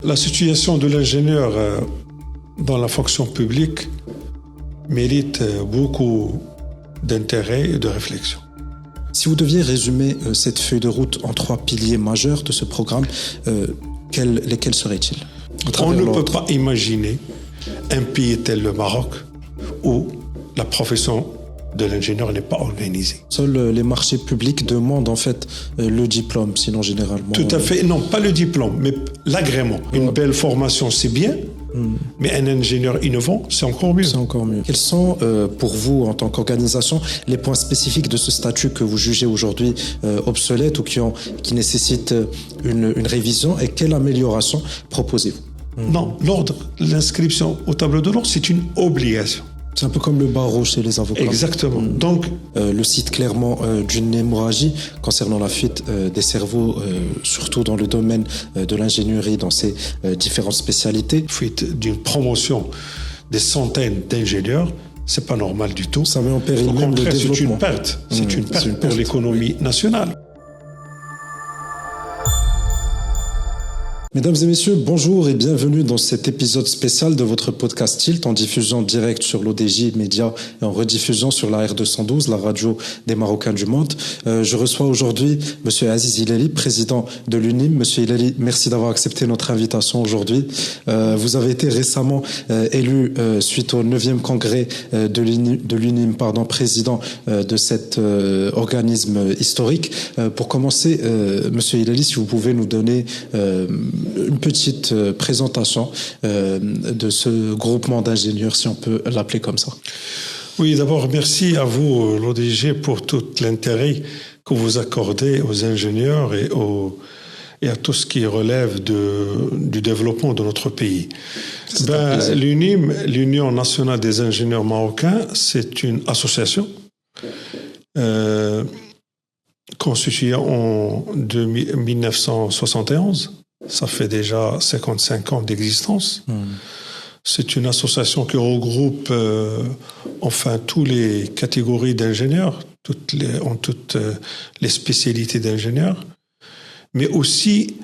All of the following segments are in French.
La situation de l'ingénieur dans la fonction publique mérite beaucoup d'intérêt et de réflexion. Si vous deviez résumer cette feuille de route en 3 piliers majeurs de ce programme, lesquels seraient-ils? On ne peut pas imaginer un pays tel le Maroc où la profession de l'ingénieur n'est pas organisée. Seuls les marchés publics demandent en fait le diplôme, sinon généralement... Tout à fait, non, pas le diplôme, mais l'agrément. Une belle formation, c'est bien, mais un ingénieur innovant, c'est encore mieux. C'est encore mieux. Quels sont, pour vous, en tant qu'organisation, les points spécifiques de ce statut que vous jugez aujourd'hui obsolète ou qui nécessitent une révision, et quelle amélioration proposez-vous? Non, l'ordre, l'inscription au tableau de l'ordre, c'est une obligation. C'est un peu comme le barreau chez les avocats. Exactement. Donc, le cite clairement d'une hémorragie concernant la fuite des cerveaux, surtout dans le domaine de l'ingénierie, dans ses différentes spécialités. Fuite d'une promotion des centaines d'ingénieurs, c'est pas normal du tout. Ça met en péril même le développement. C'est une perte. C'est une perte pour l'économie nationale. Mesdames et messieurs, bonjour et bienvenue dans cet épisode spécial de votre podcast Tilt en diffusion directe sur l'ODJ Média et en rediffusion sur la R212, la radio des Marocains du monde. Je reçois aujourd'hui Monsieur Aziz Hilali, président de l'UNIM. Monsieur Hilali, merci d'avoir accepté notre invitation aujourd'hui. Vous avez été récemment élu suite au 9e congrès de l'UNIM, président de cet organisme historique. Pour commencer, Monsieur Hilali, si vous pouvez nous donner une petite présentation de ce groupement d'ingénieurs, si on peut l'appeler comme ça. Oui, d'abord, merci à vous, l'ODG, pour tout l'intérêt que vous accordez aux ingénieurs et à tout ce qui relève du développement de notre pays. L'UNIM, l'Union nationale des ingénieurs marocains, c'est une association constituée en 1971. Ça fait déjà 55 ans d'existence. C'est une association qui regroupe toutes les catégories d'ingénieurs, toutes les spécialités d'ingénieurs, mais aussi,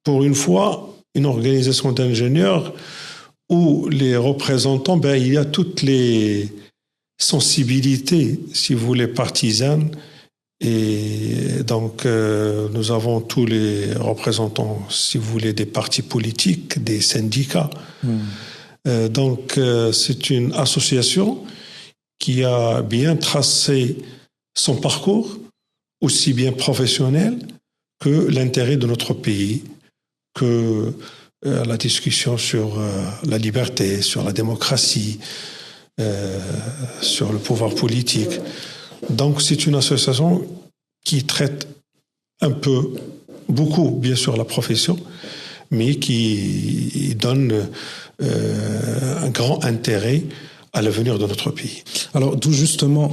pour une fois, une organisation d'ingénieurs où les représentants, il y a toutes les sensibilités, si vous voulez, partisanes. Et donc, nous avons tous les représentants, si vous voulez, des partis politiques, des syndicats. Donc, c'est une association qui a bien tracé son parcours, aussi bien professionnel que l'intérêt de notre pays, que la discussion sur la liberté, sur la démocratie, sur le pouvoir politique. Donc, c'est une association qui traite beaucoup, bien sûr, la profession, mais qui donne un grand intérêt à l'avenir de notre pays. Alors, d'où justement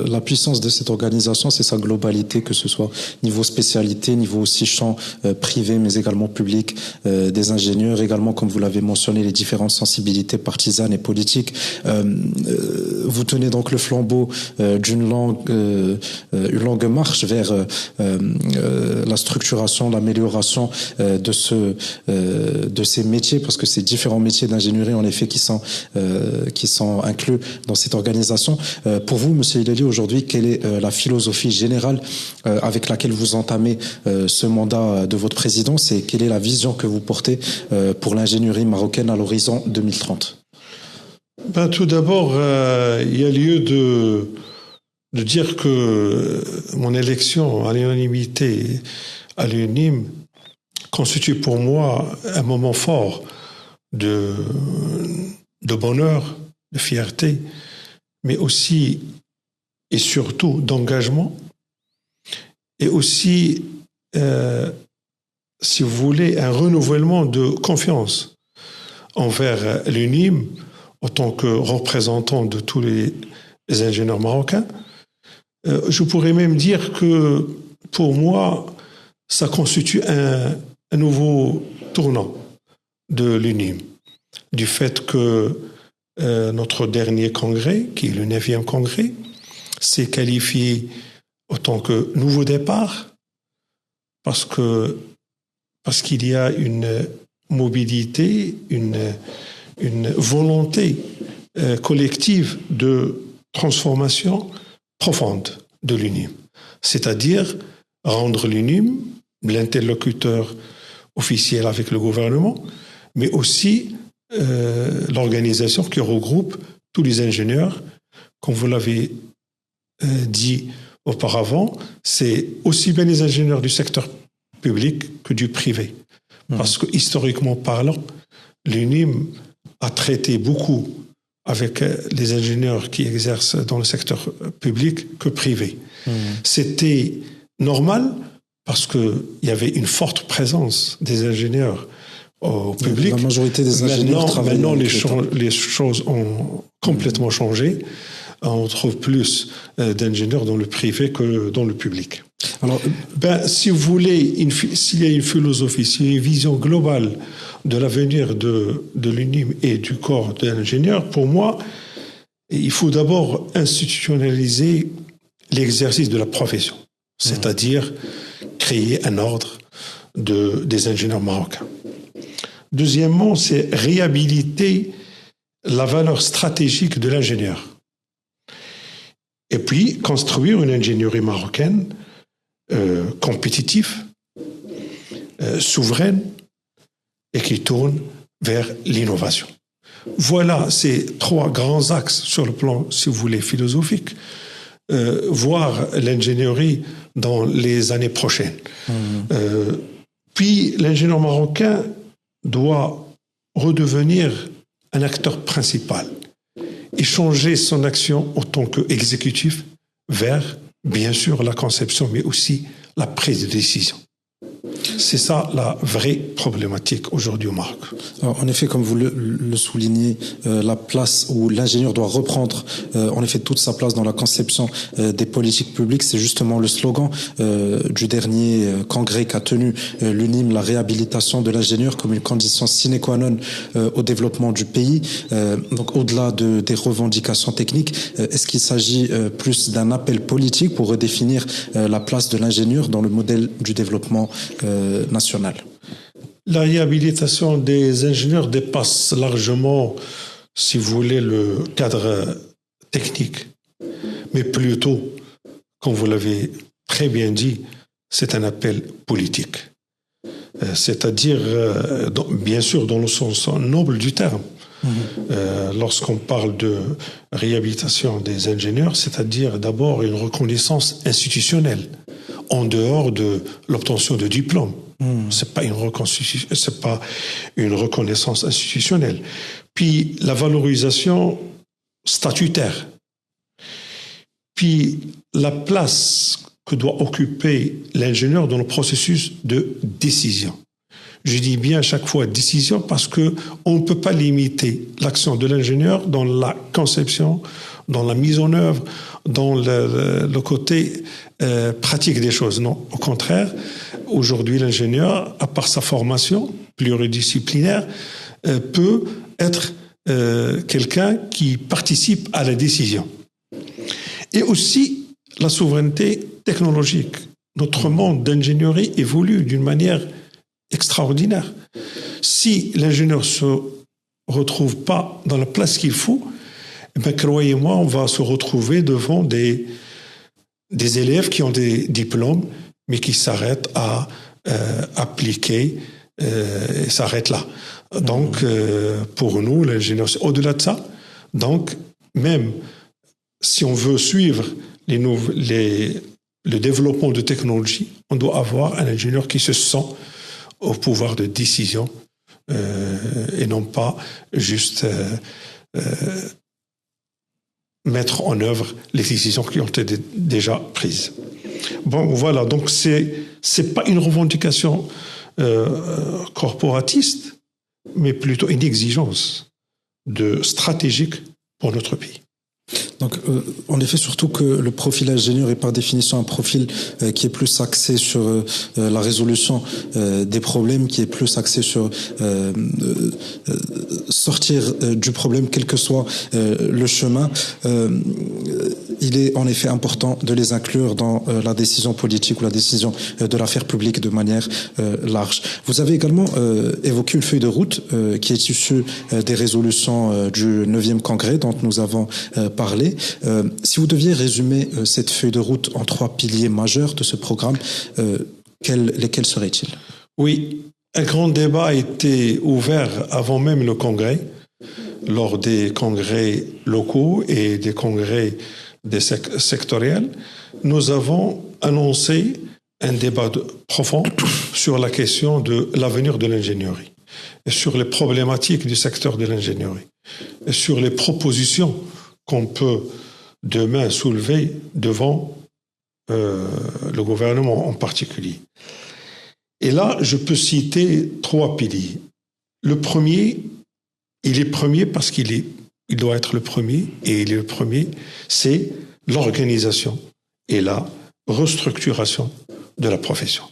la puissance de cette organisation, c'est sa globalité, que ce soit niveau spécialité, niveau aussi champ privé, mais également public, des ingénieurs, également, comme vous l'avez mentionné, les différentes sensibilités partisanes et politiques. Vous tenez donc le flambeau d'une longue marche vers la structuration, l'amélioration de ces métiers, parce que c'est différents métiers d'ingénierie, en effet, qui sont inclus dans cette organisation. Pour vous, Monsieur Hilali, aujourd'hui, quelle est la philosophie générale avec laquelle vous entamez ce mandat de votre présidence et quelle est la vision que vous portez pour l'ingénierie marocaine à l'horizon 2030? Tout d'abord, il y a lieu de dire que mon élection à l'unanimité à l'UNIM constitue pour moi un moment fort de bonheur, de fierté, mais aussi et surtout d'engagement, et aussi, si vous voulez, un renouvellement de confiance envers l'UNIM en tant que représentant de tous les ingénieurs marocains. Je pourrais même dire que, pour moi, ça constitue un nouveau tournant de l'UNIM, du fait que notre dernier congrès, qui est le 9e congrès, s'est qualifié en tant que nouveau départ, parce que parce qu'il y a une mobilité, une volonté collective de transformation profonde de l'UNIM. C'est-à-dire rendre l'UNIM l'interlocuteur officiel avec le gouvernement, mais aussi l'organisation qui regroupe tous les ingénieurs. Comme vous l'avez dit auparavant, c'est aussi bien les ingénieurs du secteur public que du privé. Parce que historiquement parlant, l'UNIM a traité beaucoup avec les ingénieurs qui exercent dans le secteur public que privé. C'était normal parce qu'il y avait une forte présence des ingénieurs au public. La majorité des ingénieurs travaillent. Maintenant, les choses ont complètement changé. On trouve plus d'ingénieurs dans le privé que dans le public. Alors, si vous voulez, s'il y a une philosophie, s'il y a une vision globale de l'avenir de l'UNIM et du corps de l'ingénieur, pour moi, il faut d'abord institutionnaliser l'exercice de la profession, c'est-à-dire créer un ordre des ingénieurs marocains. Deuxièmement, c'est réhabiliter la valeur stratégique de l'ingénieur. Et puis, construire une ingénierie marocaine compétitive, souveraine et qui tourne vers l'innovation. Voilà ces trois grands axes sur le plan, si vous voulez, philosophique. Voir l'ingénierie dans les années prochaines. Puis, l'ingénieur marocain doit redevenir un acteur principal et changer son action en tant qu'exécutif vers, bien sûr, la conception, mais aussi la prise de décision. C'est ça la vraie problématique aujourd'hui au Maroc. Alors, en effet, comme vous le soulignez, la place où l'ingénieur doit reprendre en effet toute sa place dans la conception des politiques publiques, c'est justement le slogan du dernier congrès qu'a tenu l'UNIM, la réhabilitation de l'ingénieur comme une condition sine qua non au développement du pays. Donc au-delà des revendications techniques, est-ce qu'il s'agit plus d'un appel politique pour redéfinir la place de l'ingénieur dans le modèle du développement national? La réhabilitation des ingénieurs dépasse largement, si vous voulez, le cadre technique. Mais plutôt, comme vous l'avez très bien dit, c'est un appel politique. C'est-à-dire, bien sûr, dans le sens noble du terme. Lorsqu'on parle de réhabilitation des ingénieurs, c'est-à-dire d'abord une reconnaissance institutionnelle, en dehors de l'obtention de diplômes. C'est pas une reconnaissance institutionnelle. Puis la valorisation statutaire. Puis la place que doit occuper l'ingénieur dans le processus de décision. Je dis bien à chaque fois décision parce que on ne peut pas limiter l'action de l'ingénieur dans la conception, dans la mise en œuvre, dans le côté pratique des choses. Non, au contraire, aujourd'hui, l'ingénieur, à part sa formation pluridisciplinaire, peut être quelqu'un qui participe à la décision. Et aussi la souveraineté technologique. Notre monde d'ingénierie évolue d'une manière extraordinaire. Si l'ingénieur ne se retrouve pas dans la place qu'il faut, croyez-moi, on va se retrouver devant des élèves qui ont des diplômes, mais qui s'arrêtent à appliquer et s'arrêtent là. Donc, pour nous, l'ingénieur, c'est au-delà de ça. Donc, même si on veut suivre le développement de technologie, on doit avoir un ingénieur qui se sent au pouvoir de décision et non pas juste mettre en œuvre les décisions qui ont été déjà prises. Bon, voilà, donc c'est pas une revendication corporatiste, mais plutôt une exigence stratégique pour notre pays. Donc, en effet, surtout que le profil ingénieur est par définition un profil qui est plus axé sur la résolution des problèmes, qui est plus axé sur sortir du problème, quel que soit le chemin. il est en effet important de les inclure dans la décision politique ou la décision de l'affaire publique de manière large. Vous avez également évoqué une feuille de route qui est issue des résolutions du 9e congrès dont nous avons parlé. Si vous deviez résumer cette feuille de route en 3 piliers majeurs de ce programme, lesquels seraient-ils? Oui, un grand débat a été ouvert avant même le congrès, lors des congrès locaux et des congrès sectoriels. Nous avons annoncé un débat profond sur la question de l'avenir de l'ingénierie, et sur les problématiques du secteur de l'ingénierie, et sur les propositions qu'on peut demain soulever devant le gouvernement en particulier. Et là, je peux citer 3 piliers. Le premier, il est premier parce il doit être le premier, et il est le premier, c'est l'organisation et la restructuration de la profession.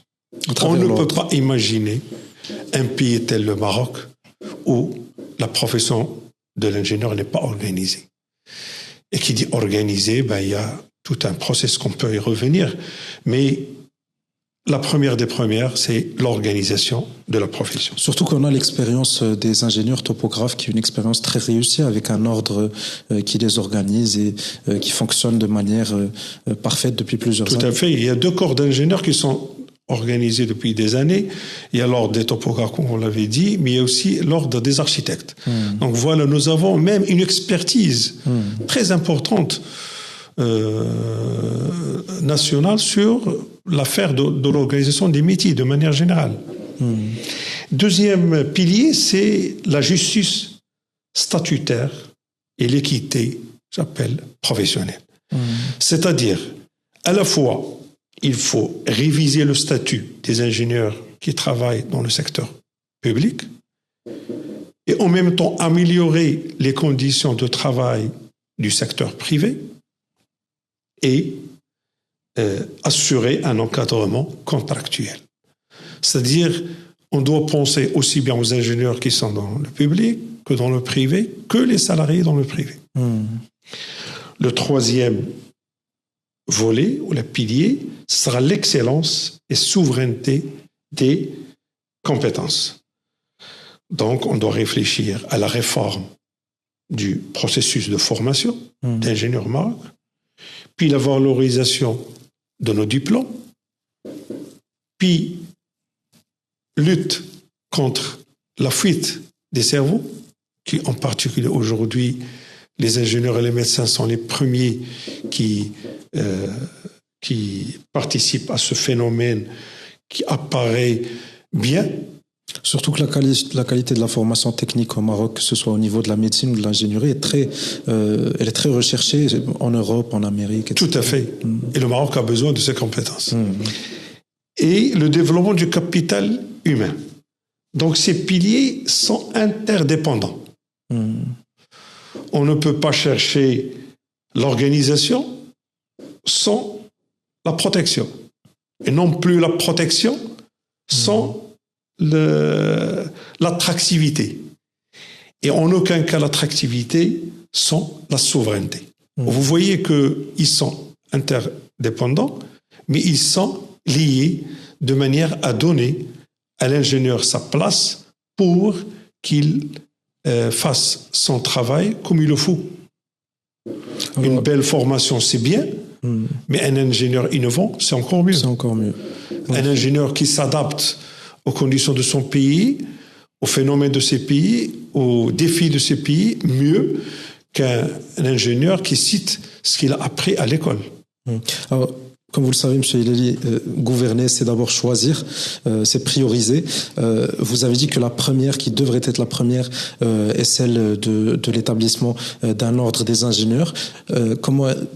On ne peut pas imaginer un pays tel le Maroc où la profession de l'ingénieur n'est pas organisée. Et qui dit organisée, il y a tout un processus qu'on peut y revenir, mais la première des premières, c'est l'organisation de la profession. Surtout qu'on a l'expérience des ingénieurs topographes qui est une expérience très réussie avec un ordre qui les organise et qui fonctionne de manière parfaite depuis plusieurs années. Tout à fait. Il y a 2 corps d'ingénieurs qui sont organisés depuis des années. Il y a l'ordre des topographes, comme on l'avait dit, mais il y a aussi l'ordre des architectes. Donc voilà, nous avons même une expertise très importante nationale sur l'affaire de l'organisation des métiers de manière générale. Deuxième pilier, c'est la justice statutaire et l'équité, j'appelle, professionnelle. C'est-à-dire, à la fois, il faut réviser le statut des ingénieurs qui travaillent dans le secteur public et en même temps améliorer les conditions de travail du secteur privé et assurer un encadrement contractuel. C'est-à-dire, on doit penser aussi bien aux ingénieurs qui sont dans le public que dans le privé, que les salariés dans le privé. Le troisième volet, ou le pilier, ce sera l'excellence et souveraineté des compétences. Donc, on doit réfléchir à la réforme du processus de formation d'ingénieurs Maroc, puis la valorisation de nos diplômes, puis lutte contre la fuite des cerveaux, qui en particulier aujourd'hui, les ingénieurs et les médecins sont les premiers qui participent à ce phénomène qui apparaît bien. Surtout que la qualité de la formation technique au Maroc, que ce soit au niveau de la médecine ou de l'ingénierie, elle est très recherchée en Europe, en Amérique, etc. Tout à fait. Et le Maroc a besoin de ces compétences. Et le développement du capital humain. Donc ces piliers sont interdépendants. On ne peut pas chercher l'organisation sans la protection. Et non plus la protection sans l'attractivité. Et en aucun cas l'attractivité sans la souveraineté. Vous voyez qu'ils sont interdépendants, mais ils sont liés de manière à donner à l'ingénieur sa place pour qu'il fasse son travail comme il le faut. Une belle formation, c'est bien, mais un ingénieur innovant, c'est encore mieux. C'est encore mieux. Un ingénieur qui s'adapte aux conditions de son pays, aux phénomènes de ses pays, aux défis de ses pays, mieux qu'un ingénieur qui cite ce qu'il a appris à l'école. Alors, comme vous le savez, M. Hilali, gouverner, c'est d'abord choisir, c'est prioriser. Vous avez dit que la première, qui devrait être la première, est celle de l'établissement d'un ordre des ingénieurs.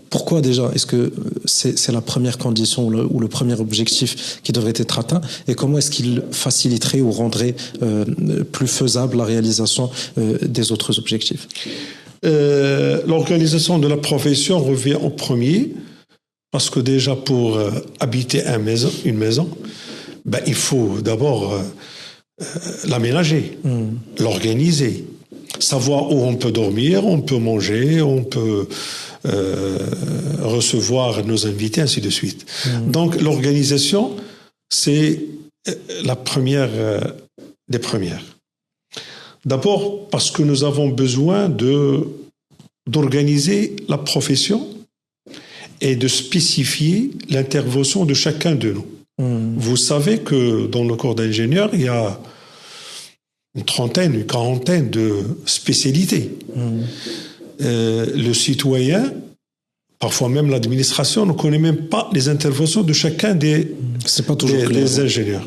Pourquoi déjà est-ce que c'est la première condition ou le premier objectif qui devrait être atteint, et comment est-ce qu'il faciliterait ou rendrait plus faisable la réalisation des autres objectifs? L'organisation de la profession revient en premier. Parce que déjà, pour habiter une maison, il faut d'abord l'aménager, l'organiser, savoir où on peut dormir, on peut manger, on peut recevoir nos invités, ainsi de suite. Donc l'organisation, c'est la première des premières. D'abord parce que nous avons besoin d'organiser la profession et de spécifier l'intervention de chacun de nous. Vous savez que dans le corps d'ingénieur, il y a une trentaine, une quarantaine de spécialités. Le citoyen, parfois même l'administration, ne connaît même pas les interventions de chacun des ingénieurs.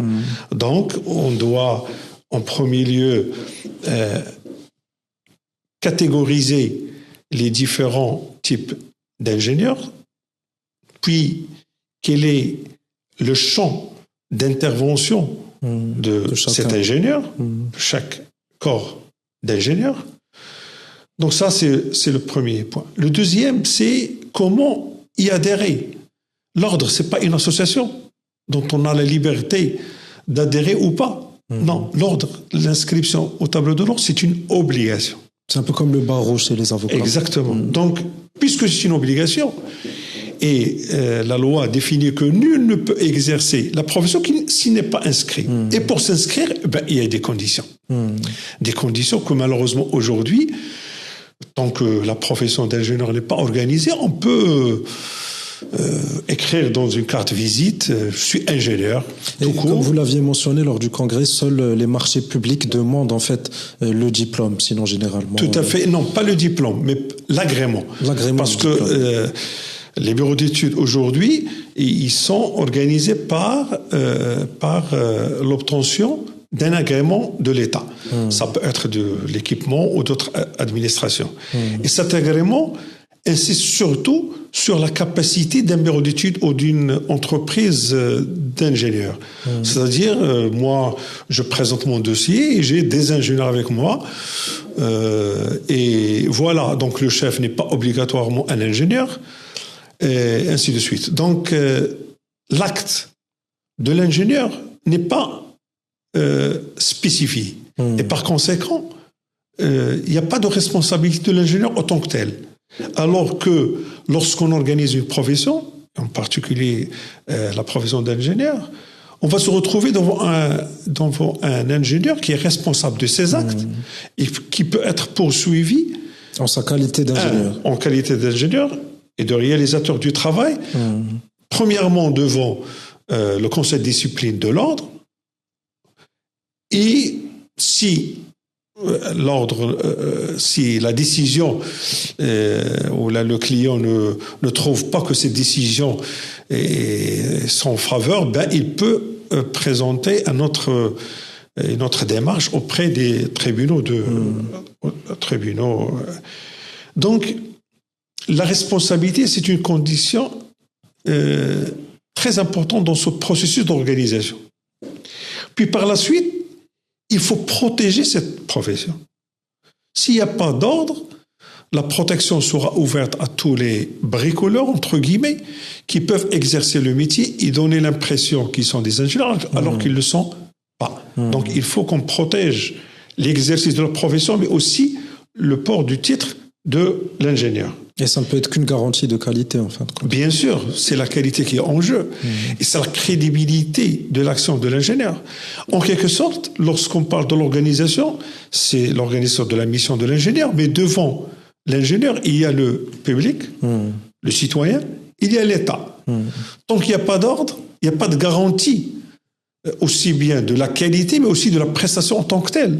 Donc, on doit en premier lieu catégoriser les différents types d'ingénieurs, puis quel est le champ d'intervention de cet ingénieur, chaque corps d'ingénieur. Donc ça, c'est le premier point. Le deuxième, c'est comment y adhérer. L'ordre, ce n'est pas une association dont on a la liberté d'adhérer ou pas. Non, l'ordre, l'inscription au tableau de l'ordre, c'est une obligation. C'est un peu comme le barreau chez les avocats. Exactement. Donc, puisque c'est une obligation, et la loi définit que nul ne peut exercer la profession s'il n'est pas inscrit. Et pour s'inscrire, il y a des conditions. Des conditions que malheureusement aujourd'hui, tant que la profession d'ingénieur n'est pas organisée, on peut écrire dans une carte visite, je suis ingénieur. Et comme vous l'aviez mentionné lors du congrès, seuls les marchés publics demandent en fait le diplôme, sinon généralement... Tout à fait, non, pas le diplôme, mais l'agrément. Parce que les bureaux d'études aujourd'hui, ils sont organisés par l'obtention d'un agrément de l'État. Ça peut être de l'équipement ou d'autres administrations. Et cet agrément insiste surtout sur la capacité d'un bureau d'études ou d'une entreprise d'ingénieurs. C'est-à-dire, moi, je présente mon dossier et j'ai des ingénieurs avec moi. Et voilà, donc le chef n'est pas obligatoirement un ingénieur, et ainsi de suite. Donc, l'acte de l'ingénieur n'est pas spécifié. Et par conséquent, il n'y a pas de responsabilité de l'ingénieur en tant que tel. Alors que lorsqu'on organise une profession, en particulier la profession d'ingénieur, on va se retrouver devant un ingénieur qui est responsable de ses actes et qui peut être poursuivi en sa qualité d'ingénieur. En qualité d'ingénieur et de réalisateur du travail, premièrement devant le conseil de discipline de l'ordre, et si si la décision ou là, le client ne trouve pas que cette décision est en faveur, il peut présenter une autre démarche auprès des tribunaux. Donc, la responsabilité, c'est une condition très importante dans ce processus d'organisation. Puis par la suite, il faut protéger cette profession. S'il n'y a pas d'ordre, la protection sera ouverte à tous les bricoleurs, entre guillemets, qui peuvent exercer le métier et donner l'impression qu'ils sont des ingénieurs alors qu'ils ne le sont pas. Donc il faut qu'on protège l'exercice de la profession, mais aussi le port du titre de l'ingénieur. Et ça ne peut être qu'une garantie de qualité, en fin de compte. Bien sûr, c'est la qualité qui est en jeu. Et c'est la crédibilité de l'action de l'ingénieur. En quelque sorte, lorsqu'on parle de l'organisation, c'est l'organisation de la mission de l'ingénieur, mais devant l'ingénieur, il y a le public, le citoyen, il y a l'État. Donc il n'y a pas d'ordre, il n'y a pas de garantie, aussi bien de la qualité, mais aussi de la prestation en tant que telle.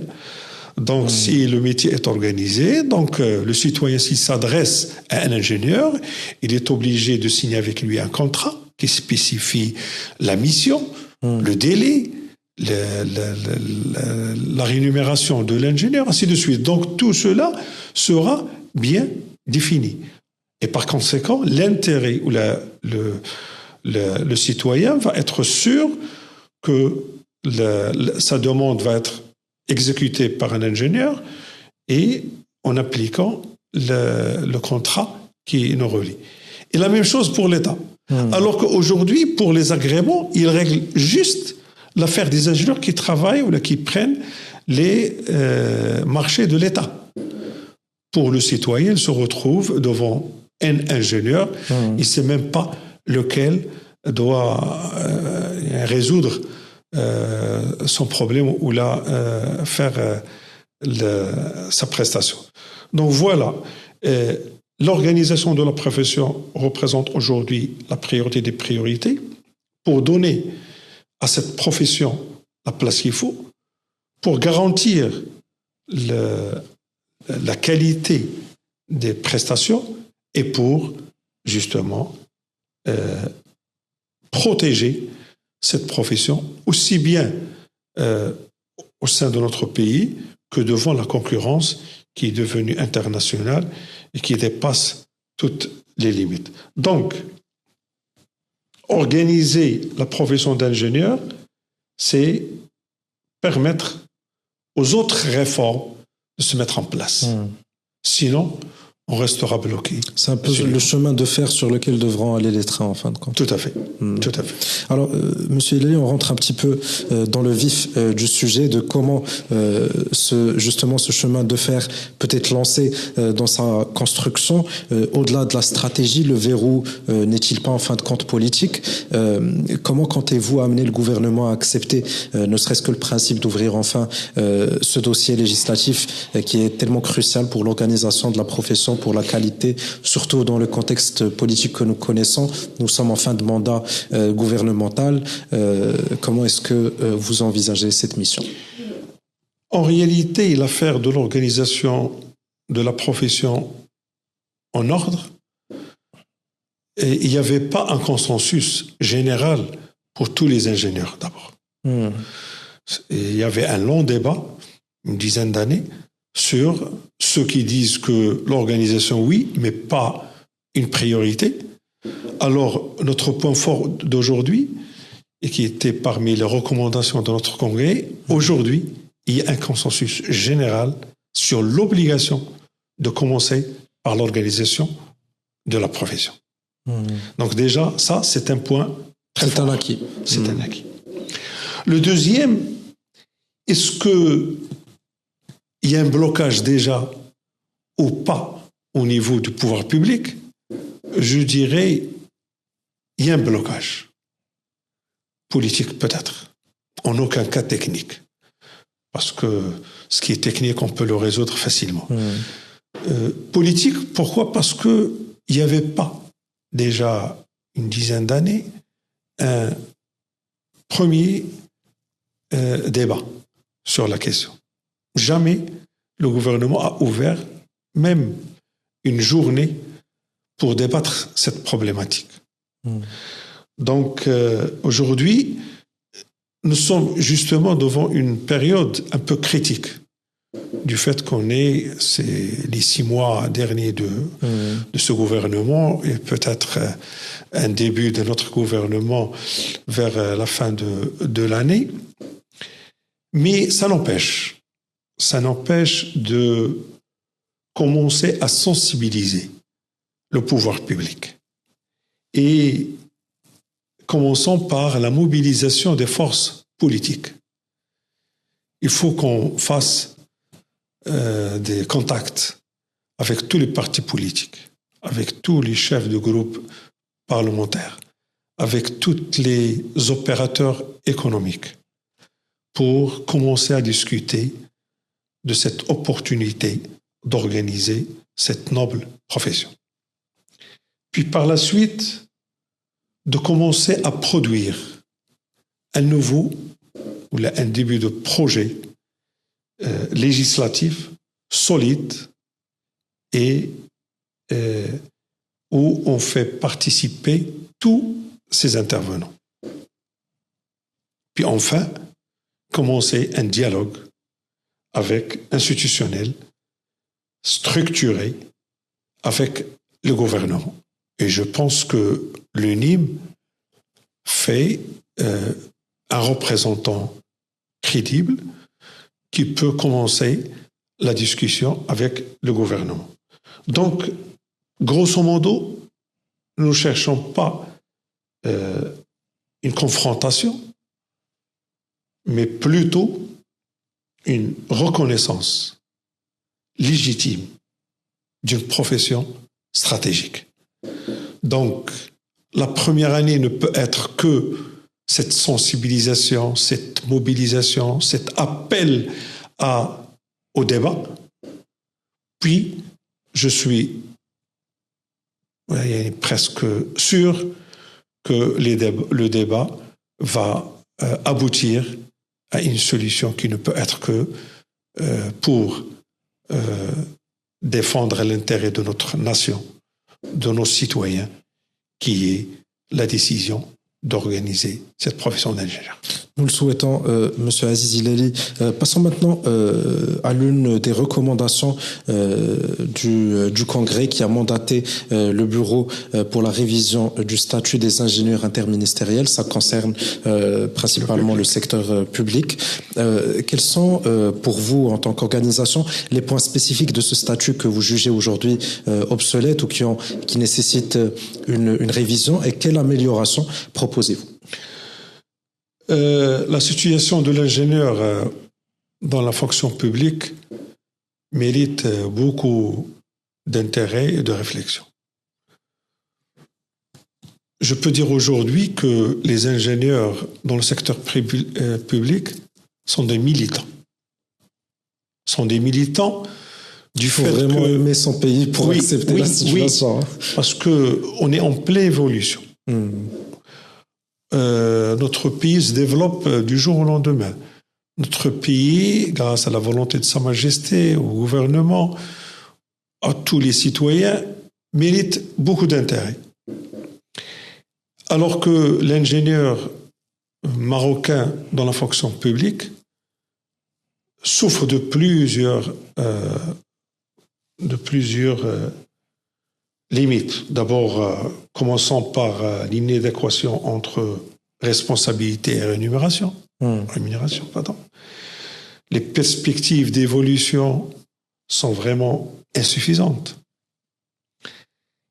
Donc, si le métier est organisé, donc le citoyen, s'il s'adresse à un ingénieur, il est obligé de signer avec lui un contrat qui spécifie la mission, le délai, la rémunération de l'ingénieur, ainsi de suite. Donc, tout cela sera bien défini. Et par conséquent, l'intérêt ou le citoyen va être sûr que sa demande va être exécuté par un ingénieur et en appliquant le contrat qui nous relie. Et la même chose pour l'État. Alors qu'aujourd'hui, pour les agréments, ils règlent juste l'affaire des ingénieurs qui travaillent ou qui prennent les marchés de l'État. Pour le citoyen, il se retrouve devant un ingénieur, il ne sait même pas lequel doit résoudre son problème ou faire sa prestation. Donc voilà, l'organisation de la profession représente aujourd'hui la priorité des priorités pour donner à cette profession la place qu'il faut, pour garantir la qualité des prestations et pour justement protéger cette profession aussi bien au sein de notre pays que devant la concurrence qui est devenue internationale et qui dépasse toutes les limites. Donc, organiser la profession d'ingénieur, c'est permettre aux autres réformes de se mettre en place. Sinon, on restera bloqué. C'est un peu le chemin de fer sur lequel devront aller les trains, en fin de compte. Tout à fait. Tout à fait. Alors, Monsieur Elali, on rentre un petit peu dans le vif du sujet de comment justement ce chemin de fer peut être lancé dans sa construction. Au-delà de la stratégie, le verrou n'est-il pas en fin de compte politique? Comment comptez-vous amener le gouvernement à accepter ne serait-ce que le principe d'ouvrir enfin ce dossier législatif qui est tellement crucial pour l'organisation de la profession, pour la qualité, surtout dans le contexte politique que nous connaissons. Nous sommes en fin de mandat gouvernemental. Comment est-ce que vous envisagez cette mission? En réalité, l'affaire de l'organisation de la profession en ordre, et il n'y avait pas un consensus général pour tous les ingénieurs d'abord. Il y avait un long débat, une dizaine d'années, sur ceux qui disent que l'organisation, oui, mais pas une priorité. Alors, notre point fort d'aujourd'hui, et qui était parmi les recommandations de notre congrès, aujourd'hui, il y a un consensus général sur l'obligation de commencer par l'organisation de la profession. Donc déjà, ça, c'est un point très fort. C'est un acquis. C'est un acquis. Le deuxième, est-ce que il y a un blocage déjà ou pas au niveau du pouvoir public? Je dirais, il y a un blocage. Politique peut-être, en aucun cas technique. Parce que ce qui est technique, on peut le résoudre facilement. Politique, pourquoi? Parce qu'il n'y avait pas, déjà une dizaine d'années, un premier débat sur la question. Jamais le gouvernement a ouvert même une journée pour débattre cette problématique. Donc aujourd'hui, nous sommes justement devant une période un peu critique du fait qu'on est les 6 mois derniers de ce gouvernement et peut-être un début de notre gouvernement vers la fin de l'année. Mais ça n'empêche de commencer à sensibiliser le pouvoir public. Et commençons par la mobilisation des forces politiques. Il faut qu'on fasse des contacts avec tous les partis politiques, avec tous les chefs de groupe parlementaires, avec tous les opérateurs économiques, pour commencer à discuter de cette opportunité d'organiser cette noble profession. Puis par la suite, de commencer à produire un début de projet législatif solide et où on fait participer tous ces intervenants. Puis enfin, commencer un dialogue institutionnel, structuré, avec le gouvernement. Et je pense que l'UNIM fait un représentant crédible qui peut commencer la discussion avec le gouvernement. Donc, grosso modo, nous ne cherchons pas une confrontation, mais plutôt une reconnaissance légitime d'une profession stratégique. Donc, la première année ne peut être que cette sensibilisation, cette mobilisation, cet appel au débat. Puis, je suis presque sûr que le débat va aboutir à une solution qui ne peut être que pour défendre l'intérêt de notre nation, de nos citoyens, qui est la décision d'organiser cette profession d'ingénieur. Nous le souhaitons, Monsieur Aziz Hilali. Passons maintenant à l'une des recommandations du Congrès qui a mandaté le Bureau pour la révision du statut des ingénieurs interministériels. Ça concerne principalement le secteur public. Quels sont, pour vous, en tant qu'organisation, les points spécifiques de ce statut que vous jugez aujourd'hui obsolètes ou qui nécessitent une révision, et quelle amélioration proposez-vous? La situation de l'ingénieur dans la fonction publique mérite beaucoup d'intérêt et de réflexion. Je peux dire aujourd'hui que les ingénieurs dans le secteur public sont des militants. Sont des militants du fait vraiment que... aimer son pays pour accepter la situation. Oui, parce qu'on est en pleine évolution. Notre pays se développe du jour au lendemain. Notre pays, grâce à la volonté de Sa Majesté, au gouvernement, à tous les citoyens, mérite beaucoup d'intérêt. Alors que l'ingénieur marocain dans la fonction publique souffre de plusieurs limites. D'abord, commençons par l'inadéquation entre responsabilité et rémunération. Les perspectives d'évolution sont vraiment insuffisantes.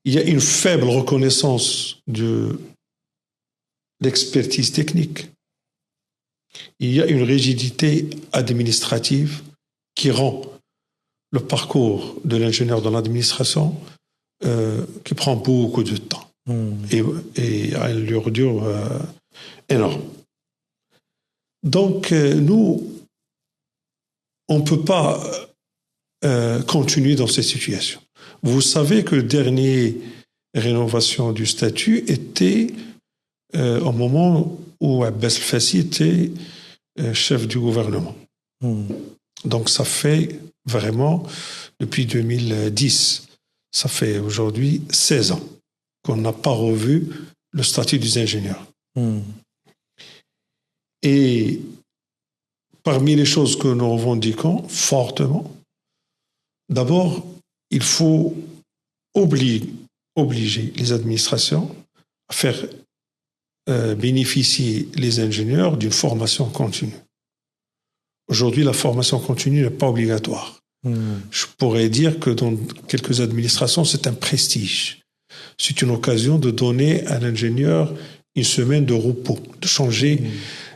Il y a une faible reconnaissance de l'expertise technique. Il y a une rigidité administrative qui rend le parcours de l'ingénieur dans l'administration qui prend beaucoup de temps et à une lourdeur énorme. Donc, nous, on ne peut pas continuer dans cette situation. Vous savez que la dernière rénovation du statut était au moment où Abbas El-Fassi était chef du gouvernement. Donc, ça fait vraiment, depuis 2010, ça fait aujourd'hui 16 ans qu'on n'a pas revu le statut des ingénieurs. Et parmi les choses que nous revendiquons fortement, d'abord, il faut obliger les administrations à faire bénéficier les ingénieurs d'une formation continue. Aujourd'hui, la formation continue n'est pas obligatoire. Je pourrais dire que dans quelques administrations, c'est un prestige. C'est une occasion de donner à l'ingénieur une semaine de repos, de changer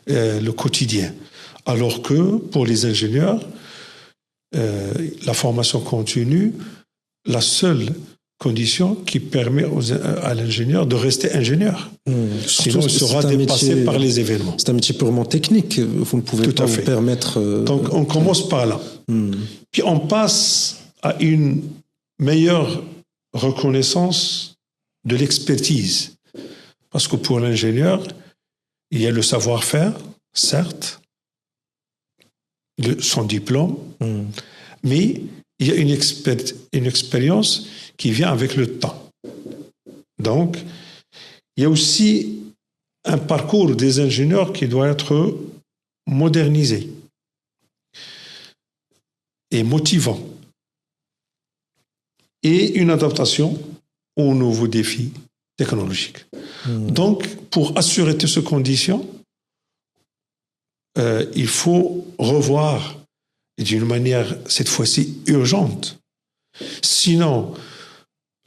le quotidien. Alors que pour les ingénieurs, la formation continue, la seule condition qui permet à l'ingénieur de rester ingénieur. Sinon, il sera dépassé par les événements. C'est un métier purement technique. Vous ne pouvez pas vous permettre... Donc, on commence par là. Puis, on passe à une meilleure reconnaissance de l'expertise. Parce que pour l'ingénieur, il y a le savoir-faire, certes, son diplôme, mais il y a une expérience qui vient avec le temps. Donc, il y a aussi un parcours des ingénieurs qui doit être modernisé et motivant, et une adaptation aux nouveaux défis technologiques. Donc, pour assurer toutes ces conditions, il faut revoir d'une manière, cette fois-ci, urgente. Sinon,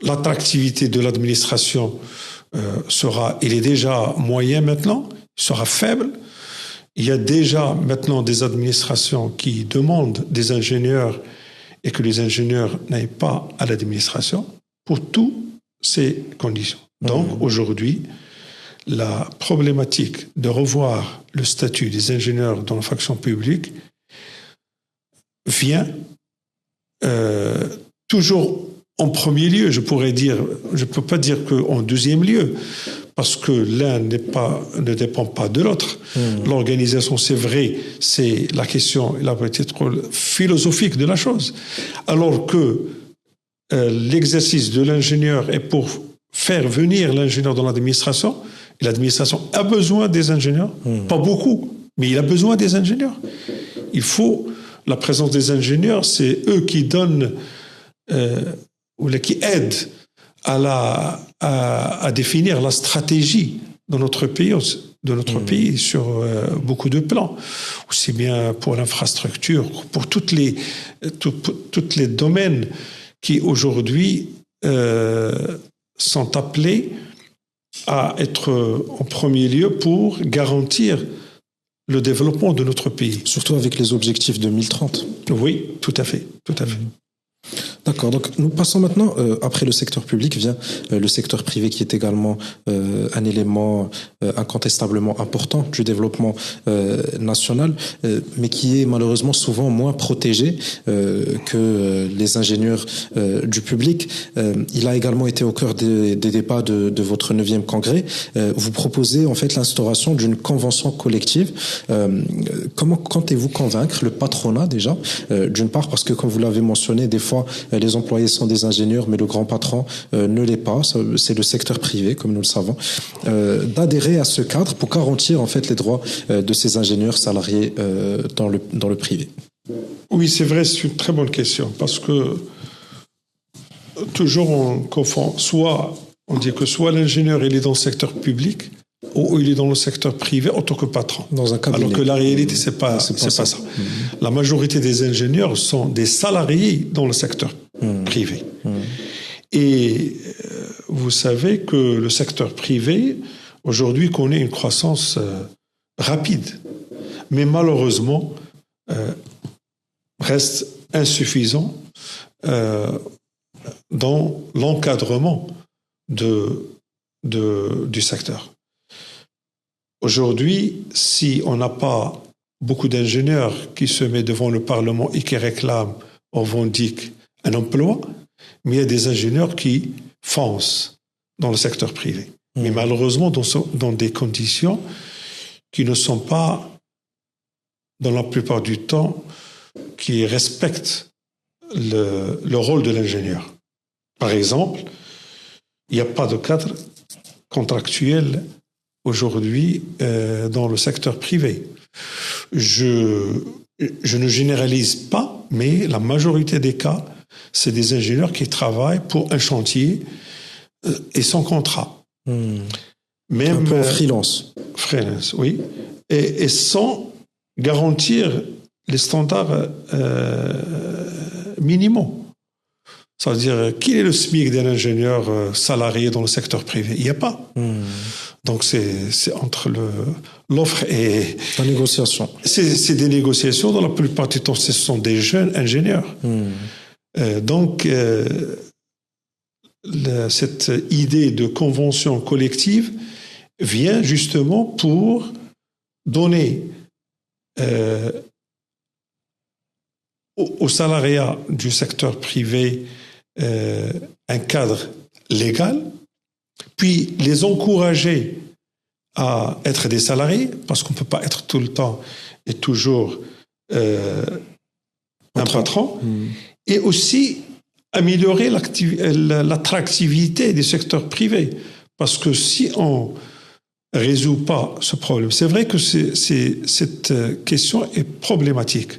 l'attractivité de l'administration il est déjà moyen maintenant, sera faible. Il y a déjà maintenant des administrations qui demandent des ingénieurs et que les ingénieurs n'aillent pas à l'administration pour toutes ces conditions. Donc, aujourd'hui, la problématique de revoir le statut des ingénieurs dans la fonction publique vient toujours en premier lieu, je pourrais dire, je ne peux pas dire qu'en deuxième lieu, parce que l'un ne dépend pas de l'autre. L'organisation, c'est vrai, c'est la question, la peut-être philosophique de la chose. Alors que l'exercice de l'ingénieur est pour faire venir l'ingénieur dans l'administration, et l'administration a besoin des ingénieurs, pas beaucoup, mais il a besoin des ingénieurs. Il faut la présence des ingénieurs, c'est eux qui donnent ou qui aident à définir la stratégie de notre pays, sur beaucoup de plans, aussi bien pour l'infrastructure, pour tous les domaines qui aujourd'hui sont appelés à être en premier lieu pour garantir le développement de notre pays. Surtout avec les objectifs 2030. Oui, tout à fait, tout à fait. D'accord, donc nous passons maintenant, après le secteur public, vient le secteur privé qui est également un élément incontestablement important du développement national, mais qui est malheureusement souvent moins protégé que les ingénieurs du public. Il a également été au cœur des débats de votre 9e congrès. Vous proposez en fait l'instauration d'une convention collective. Comment comptez-vous convaincre le patronat déjà, d'une part parce que comme vous l'avez mentionné, des fois les employés sont des ingénieurs, mais le grand patron ne l'est pas. C'est le secteur privé, comme nous le savons. D'adhérer à ce cadre pour garantir en fait les droits de ces ingénieurs salariés dans le privé. Oui, c'est vrai, c'est une très bonne question parce que toujours on confond. On dit que soit l'ingénieur il est dans le secteur public ou il est dans le secteur privé en tant que patron. Dans un cabinet. Alors que la réalité, c'est pas ça. La majorité des ingénieurs sont des salariés dans le secteur privé. Et vous savez que le secteur privé, aujourd'hui, connaît une croissance rapide. Mais malheureusement, reste insuffisant dans l'encadrement du secteur. Aujourd'hui, si on n'a pas beaucoup d'ingénieurs qui se mettent devant le Parlement et qui réclament, revendiquent un emploi, mais il y a des ingénieurs qui foncent dans le secteur privé. Mais malheureusement, dans des conditions qui ne sont pas, dans la plupart du temps, qui respectent le rôle de l'ingénieur. Par exemple, il n'y a pas de cadre contractuel aujourd'hui dans le secteur privé. Je ne généralise pas, mais la majorité des cas, c'est des ingénieurs qui travaillent pour un chantier et sans contrat. Même un peu en freelance. Freelance, oui. Et sans garantir les standards minimaux. C'est-à-dire, quel est le SMIC d'un ingénieur salarié dans le secteur privé? Il n'y a pas. Donc, c'est entre l'offre et... La négociation. C'est des négociations. Dans la plupart du temps, ce sont des jeunes ingénieurs. Donc, cette idée de convention collective vient justement pour donner au salariat du secteur privé un cadre légal, puis les encourager à être des salariés, parce qu'on ne peut pas être tout le temps et toujours un patron, et aussi améliorer l'attractivité des secteurs privés. Parce que si on ne résout pas ce problème, c'est vrai que cette question est problématique.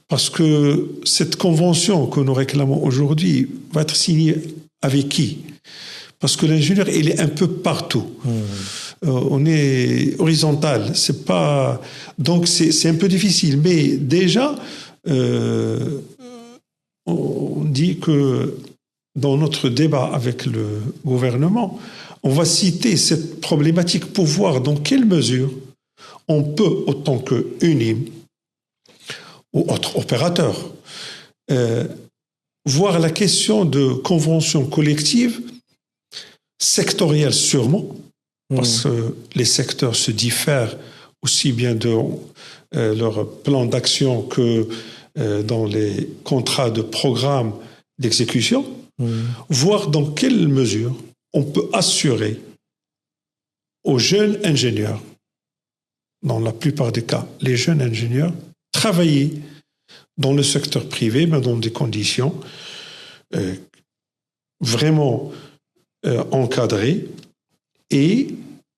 Parce que cette convention que nous réclamons aujourd'hui va être signée avec qui? Parce que l'ingénieur, il est un peu partout. On est horizontal. C'est pas... Donc, c'est un peu difficile. Mais déjà, on dit que dans notre débat avec le gouvernement, on va citer cette problématique pour voir dans quelle mesure on peut, autant que UNIM ou autre opérateur, voir la question de convention collective sectorielle sûrement, parce que les secteurs se diffèrent aussi bien de leur plan d'action que dans les contrats de programme d'exécution, voir dans quelle mesure on peut assurer aux jeunes ingénieurs, dans la plupart des cas, les jeunes ingénieurs, travailler dans le secteur privé, mais dans des conditions vraiment encadrées et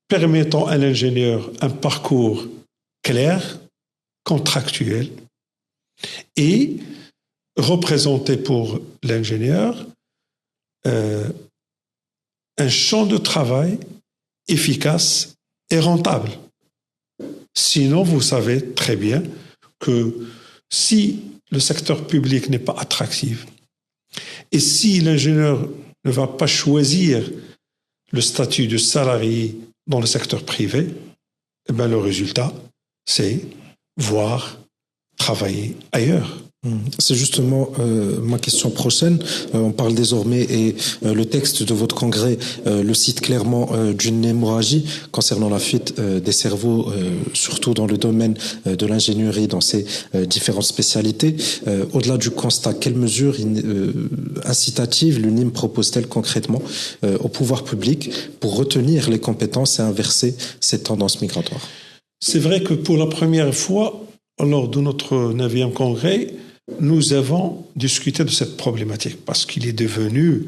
permettant à l'ingénieur un parcours clair, contractuel et représenter pour l'ingénieur un champ de travail efficace et rentable. Sinon, vous savez très bien que si le secteur public n'est pas attractif et si l'ingénieur ne va pas choisir le statut de salarié dans le secteur privé, eh bien, le résultat, c'est voir travailler ailleurs. C'est justement ma question prochaine. On parle désormais, et le texte de votre congrès le cite clairement, d'une hémorragie concernant la fuite des cerveaux, surtout dans le domaine de l'ingénierie, dans ses différentes spécialités. Au-delà du constat, quelles mesures incitatives l'UNIM propose-t-elle concrètement au pouvoir public pour retenir les compétences et inverser cette tendance migratoire? C'est vrai que pour la première fois, lors de notre 9e congrès, nous avons discuté de cette problématique parce qu'il est devenu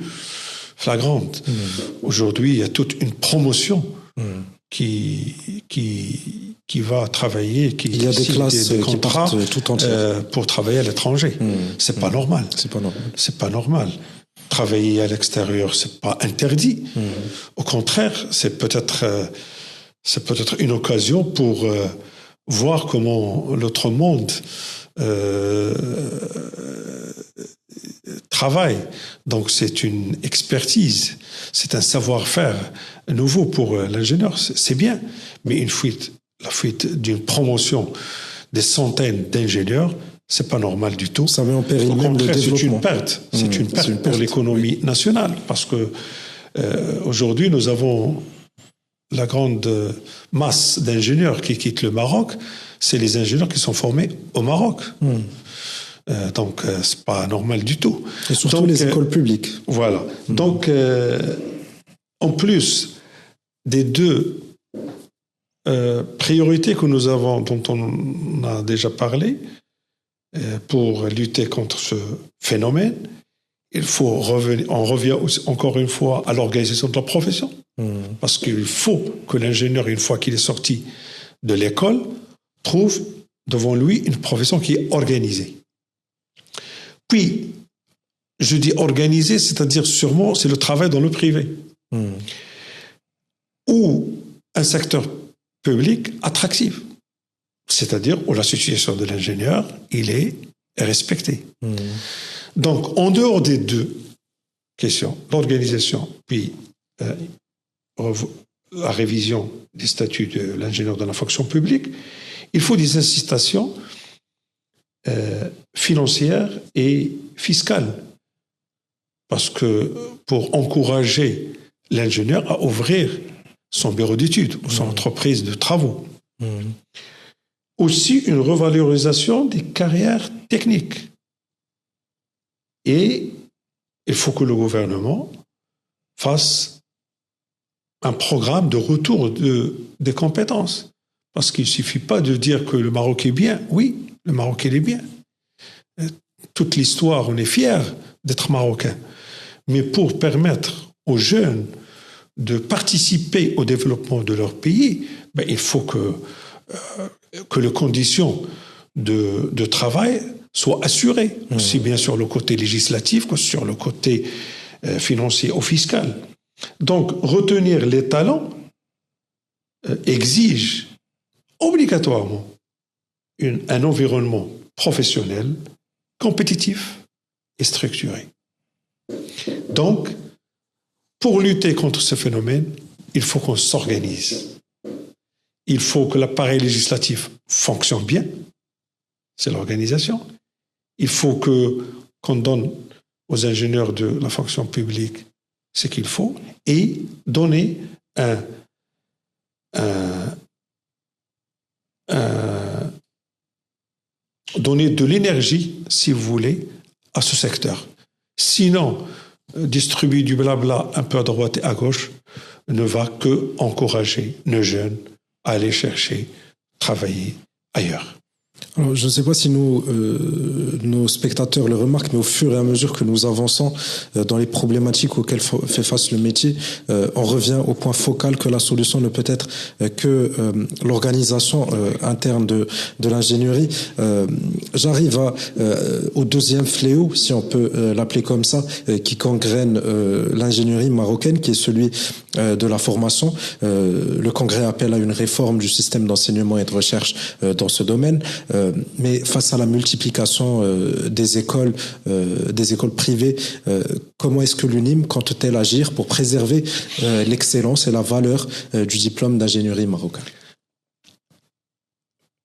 flagrante. Aujourd'hui, il y a toute une promotion qui va travailler, il y a des classes des contrats qui partent tout entières pour travailler à l'étranger. C'est pas normal. C'est pas normal. C'est pas normal. Travailler à l'extérieur, c'est pas interdit. Au contraire, c'est peut-être une occasion pour voir comment l'autre monde travail. Donc c'est une expertise, c'est un savoir-faire nouveau pour l'ingénieur, c'est bien. Mais la fuite d'une promotion des centaines d'ingénieurs, c'est pas normal du tout. Ça met en péril même le développement. C'est une perte. C'est une perte pour l'économie nationale parce que aujourd'hui nous avons la grande masse d'ingénieurs qui quittent le Maroc. C'est les ingénieurs qui sont formés au Maroc. Donc, c'est pas normal du tout. Et surtout les écoles publiques. Voilà. Donc, en plus des deux priorités que nous avons, dont on a déjà parlé, pour lutter contre ce phénomène, on revient encore une fois à l'organisation de la profession. Parce qu'il faut que l'ingénieur, une fois qu'il est sorti de l'école, trouve devant lui une profession qui est organisée. Puis, je dis organisée, c'est-à-dire sûrement, c'est le travail dans le privé. Ou un secteur public attractif. C'est-à-dire où la situation de l'ingénieur, il est respecté. Donc, en dehors des deux questions, l'organisation, puis la révision des statuts de l'ingénieur dans la fonction publique, il faut des incitations financières et fiscales. Parce que pour encourager l'ingénieur à ouvrir son bureau d'études ou son entreprise de travaux. Aussi une revalorisation des carrières techniques. Et il faut que le gouvernement fasse un programme de retour des compétences. Parce qu'il ne suffit pas de dire que le Maroc est bien. Oui, le Maroc, il est bien. Toute l'histoire, on est fiers d'être marocains. Mais pour permettre aux jeunes de participer au développement de leur pays, il faut que les conditions de travail soient assurées, aussi bien sur le côté législatif que sur le côté financier ou fiscal. Donc, retenir les talents exige obligatoirement un environnement professionnel, compétitif et structuré. Donc, pour lutter contre ce phénomène, il faut qu'on s'organise. Il faut que l'appareil législatif fonctionne bien, c'est l'organisation. Il faut qu'on donne aux ingénieurs de la fonction publique ce qu'il faut et donner donner de l'énergie, si vous voulez, à ce secteur. Sinon, distribuer du blabla un peu à droite et à gauche ne va que encourager nos jeunes à aller chercher, travailler ailleurs. Alors, je ne sais pas si nos spectateurs le remarquent, mais au fur et à mesure que nous avançons dans les problématiques auxquelles fait face le métier, on revient au point focal que la solution ne peut être que l'organisation interne de l'ingénierie. J'arrive au deuxième fléau, si on peut l'appeler comme ça, qui gangrène l'ingénierie marocaine, qui est celui de la formation. Le Congrès appelle à une réforme du système d'enseignement et de recherche dans ce domaine. Mais face à la multiplication des écoles privées, comment est-ce que l'UNIM compte-t-elle agir pour préserver l'excellence et la valeur du diplôme d'ingénierie marocain?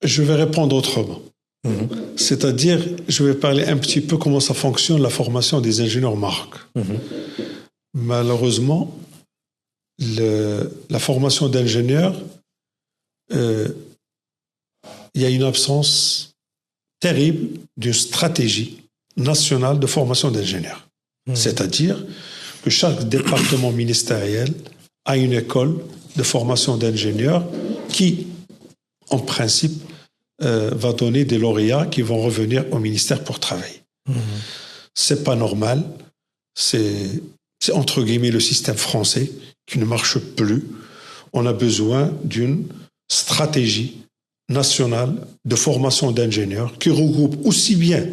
Je vais répondre autrement. C'est-à-dire, je vais parler un petit peu comment ça fonctionne la formation des ingénieurs au Maroc. Malheureusement, la formation d'ingénieurs, il y a une absence terrible d'une stratégie nationale de formation d'ingénieurs. C'est-à-dire que chaque département ministériel a une école de formation d'ingénieurs qui, en principe, va donner des lauréats qui vont revenir au ministère pour travailler. C'est pas normal. C'est entre guillemets le système français qui ne marche plus. On a besoin d'une stratégie nationale de formation d'ingénieurs qui regroupe aussi bien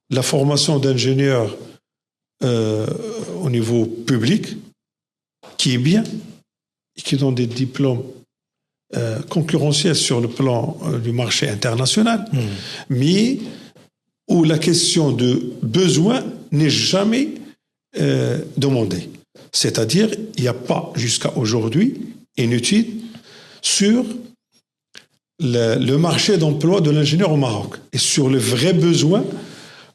la formation d'ingénieurs au niveau public, qui est bien, et qui donne des diplômes concurrentiels sur le plan du marché international, mais où la question de besoin n'est jamais demandée. C'est-à-dire, il n'y a pas jusqu'à aujourd'hui une étude sur le marché d'emploi de l'ingénieur au Maroc et sur le vrai besoin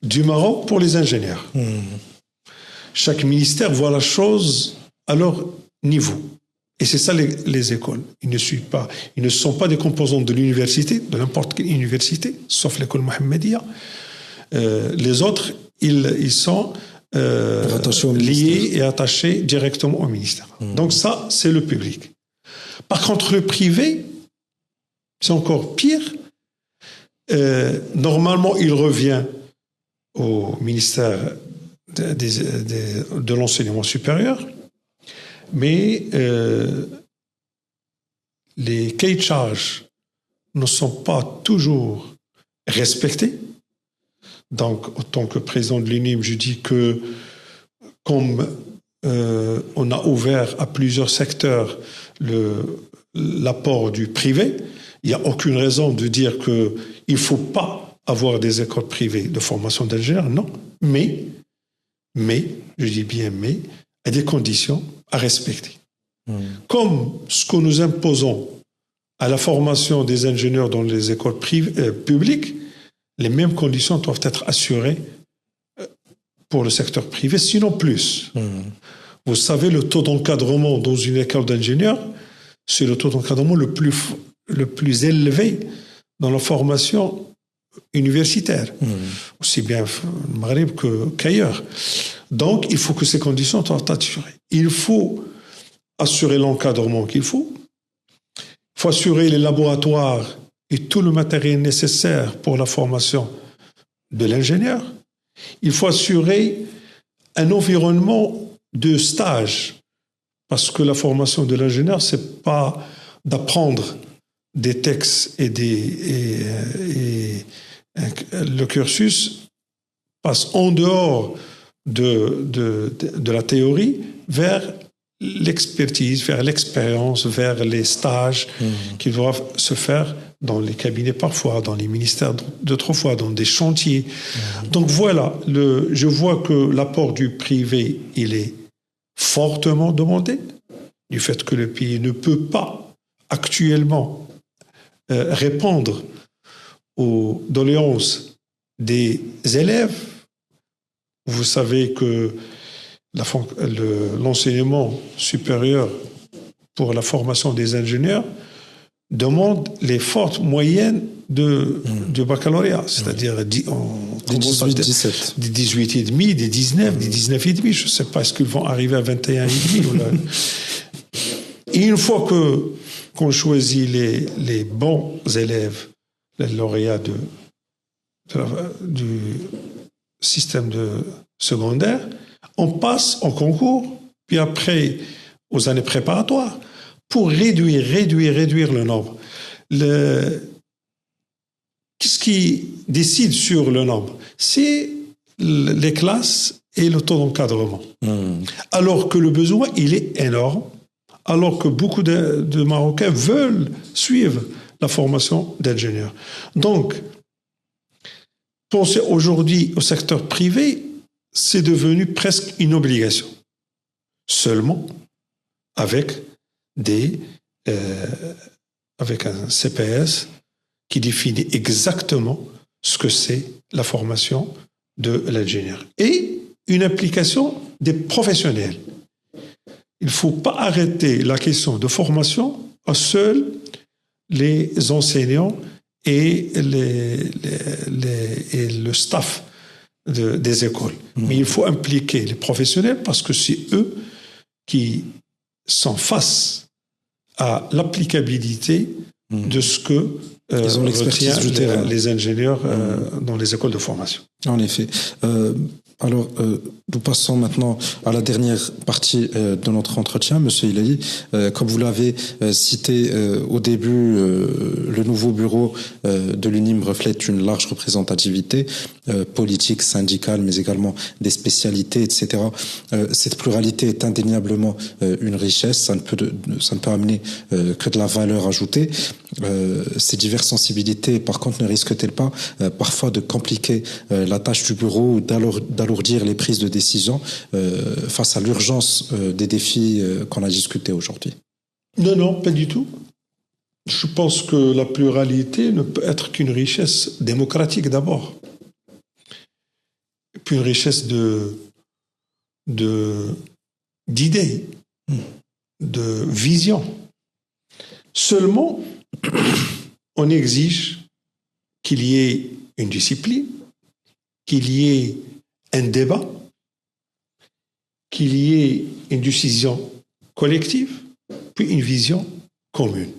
du Maroc pour les ingénieurs. Chaque ministère voit la chose à leur niveau. Et c'est ça les écoles. Ils ne sont pas des composants de l'université, de n'importe quelle université, sauf l'école Mohammedia. Les autres, ils sont liés et attachés directement au ministère. Donc ça, c'est le public. Par contre, le privé, c'est encore pire. Normalement, il revient au ministère de l'enseignement supérieur, mais les cahiers de charges ne sont pas toujours respectés. Donc, en tant que président de l'UNIM, je dis que comme on a ouvert à plusieurs secteurs l'apport du privé, il n'y a aucune raison de dire qu'il ne faut pas avoir des écoles privées de formation d'ingénieurs, non. Mais, je dis bien mais, il y a des conditions à respecter. Comme ce que nous imposons à la formation des ingénieurs dans les écoles publiques, les mêmes conditions doivent être assurées pour le secteur privé, sinon plus. Vous savez, le taux d'encadrement dans une école d'ingénieurs, c'est le taux d'encadrement le plus élevé dans la formation universitaire, aussi bien au Maghreb qu'ailleurs. Donc, il faut que ces conditions soient assurées. Il faut assurer l'encadrement qu'il faut. Il faut assurer les laboratoires et tout le matériel nécessaire pour la formation de l'ingénieur. Il faut assurer un environnement de stage, parce que la formation de l'ingénieur, c'est pas d'apprendre des textes et le cursus passe en dehors de la théorie vers l'expertise, vers l'expérience, vers les stages qui doivent se faire dans les cabinets parfois, dans les ministères d'autrefois, dans des chantiers. Donc voilà, je vois que l'apport du privé, il est fortement demandé, du fait que le pays ne peut pas actuellement répondre aux doléances des élèves. Vous savez que l'enseignement supérieur pour la formation des ingénieurs demande les fortes moyennes du baccalauréat, c'est-à-dire des 18-17. Des 18,5, des 19, des 19,5. Je ne sais pas, est-ce qu'ils vont arriver à 21,5 Et une fois qu'on choisit les bons élèves, les lauréats du système de secondaire, on passe au concours, puis après aux années préparatoires, pour réduire le nombre. Qu'est-ce qui décide sur le nombre? C'est les classes et le taux d'encadrement. Alors que le besoin, il est énorme, alors que beaucoup de Marocains veulent suivre la formation d'ingénieur. Donc, penser aujourd'hui au secteur privé, c'est devenu presque une obligation. Seulement avec avec un CPS qui définit exactement ce que c'est la formation de l'ingénieur. Et une application des professionnels. Il ne faut pas arrêter la question de formation à seuls les enseignants et le staff des écoles. Mais il faut impliquer les professionnels parce que c'est eux qui sont face à l'applicabilité de ce que ils ont l'expertise du terrain. Les ingénieurs dans les écoles de formation. En effet. Alors, nous passons maintenant à la dernière partie de notre entretien, Monsieur Hilali. Comme vous l'avez cité au début, le nouveau bureau de l'UNIM reflète une large représentativité politique, syndicale, mais également des spécialités, etc. Cette pluralité est indéniablement une richesse. Ça ne peut amener que de la valeur ajoutée. Ces diverses sensibilités, par contre, ne risquent-elles pas parfois de compliquer la tâche du bureau ou d'alourdir les prises de décision face à l'urgence des défis qu'on a discutés aujourd'hui? Non, pas du tout. Je pense que la pluralité ne peut être qu'une richesse démocratique d'abord, puis une richesse d'idées, de vision. Seulement, on exige qu'il y ait une discipline, qu'il y ait un débat, qu'il y ait une décision collective, puis une vision commune.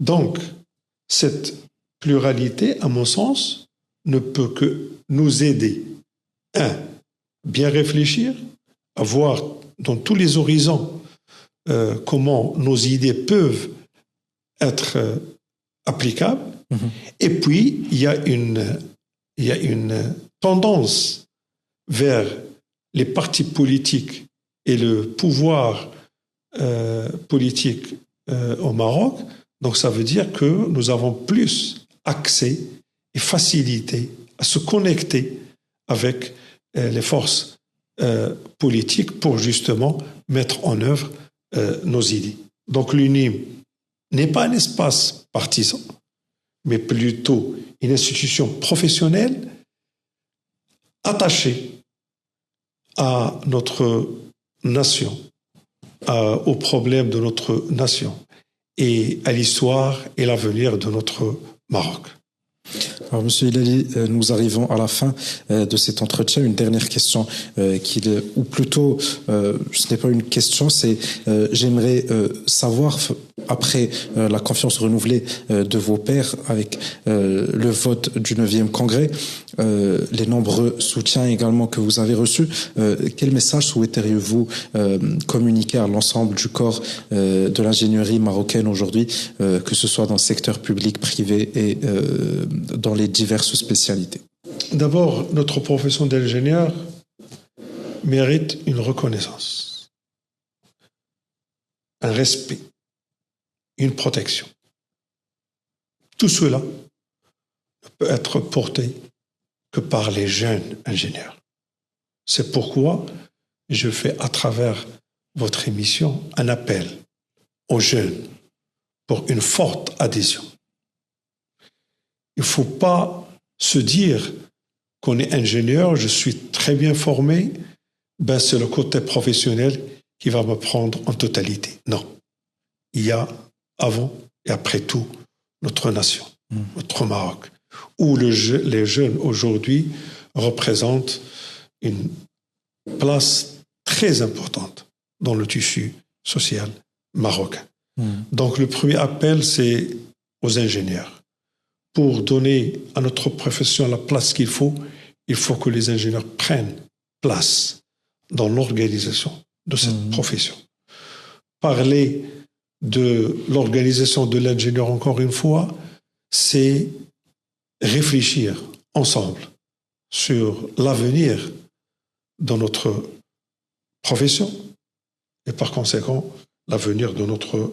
Donc, cette pluralité, à mon sens, ne peut que nous aider, bien réfléchir, à voir dans tous les horizons comment nos idées peuvent être applicables. Et puis, il y a une tendance vers les partis politiques et le pouvoir politique au Maroc. Donc, ça veut dire que nous avons plus accès et facilité à se connecter avec les forces politiques pour justement mettre en œuvre nos idées. Donc, l'UNIM n'est pas un espace partisan, mais plutôt une institution professionnelle attachée à notre nation, aux problèmes de notre nation et à l'histoire et l'avenir de notre Maroc. Alors, Monsieur Hilali, nous arrivons à la fin de cet entretien. Une dernière question, ou plutôt, ce n'est pas une question, c'est j'aimerais savoir, après la confiance renouvelée de vos pairs avec le vote du 9e congrès, les nombreux soutiens également que vous avez reçus, quel message souhaiteriez-vous communiquer à l'ensemble du corps de l'ingénierie marocaine aujourd'hui, que ce soit dans le secteur public, privé et dans les diverses spécialités? D'abord, notre profession d'ingénieur mérite une reconnaissance, un respect, une protection. Tout cela ne peut être porté que par les jeunes ingénieurs. C'est pourquoi je fais à travers votre émission un appel aux jeunes pour une forte adhésion. Il ne faut pas se dire qu'on est ingénieur, je suis très bien formé, ben c'est le côté professionnel qui va me prendre en totalité. Non. Il y a avant et après tout notre nation, notre Maroc, où les jeunes aujourd'hui représentent une place très importante dans le tissu social marocain. Donc le premier appel, c'est aux ingénieurs. Pour donner à notre profession la place qu'il faut, il faut que les ingénieurs prennent place dans l'organisation de cette profession. Parler de l'organisation de l'ingénieur, encore une fois, c'est réfléchir ensemble sur l'avenir de notre profession et par conséquent l'avenir de notre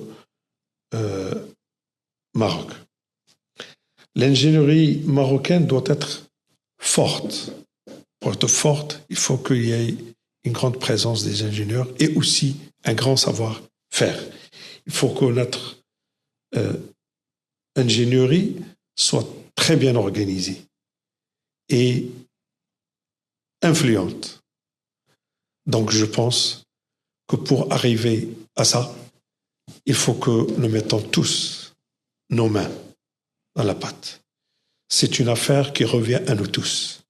Maroc. L'ingénierie marocaine doit être forte. Pour être forte, il faut qu'il y ait une grande présence des ingénieurs et aussi un grand savoir-faire. Il faut que notre ingénierie soit très bien organisée et influente. Donc je pense que pour arriver à ça, il faut que nous mettons tous nos mains dans la pâte. C'est une affaire qui revient à nous tous,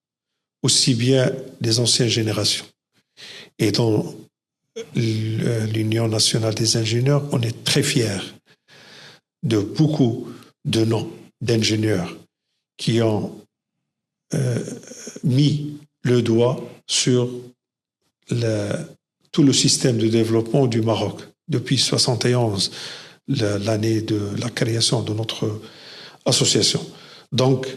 aussi bien les anciennes générations. Et dans l'Union nationale des ingénieurs, on est très fiers de beaucoup de noms d'ingénieurs qui ont mis le doigt sur tout le système de développement du Maroc. Depuis 1971, l'année de la création de notre association. Donc,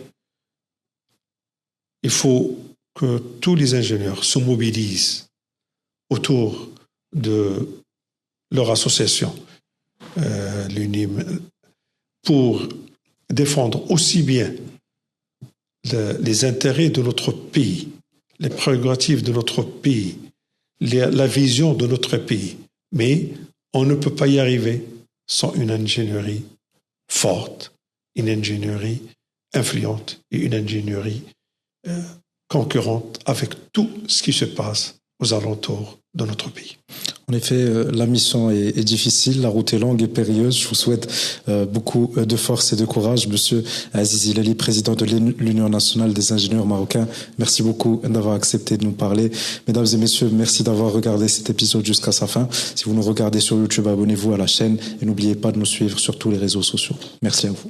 il faut que tous les ingénieurs se mobilisent autour de leur association, l'UNIM, pour défendre aussi bien les intérêts de notre pays, les prérogatives de notre pays, la vision de notre pays. Mais on ne peut pas y arriver sans une ingénierie forte, une ingénierie influente et une ingénierie concurrente avec tout ce qui se passe aux alentours de notre pays. En effet, la mission est difficile, la route est longue et périlleuse. Je vous souhaite beaucoup de force et de courage. Monsieur Aziz Hilali, président de l'Union nationale des ingénieurs marocains, merci beaucoup d'avoir accepté de nous parler. Mesdames et messieurs, merci d'avoir regardé cet épisode jusqu'à sa fin. Si vous nous regardez sur YouTube, abonnez-vous à la chaîne et n'oubliez pas de nous suivre sur tous les réseaux sociaux. Merci à vous.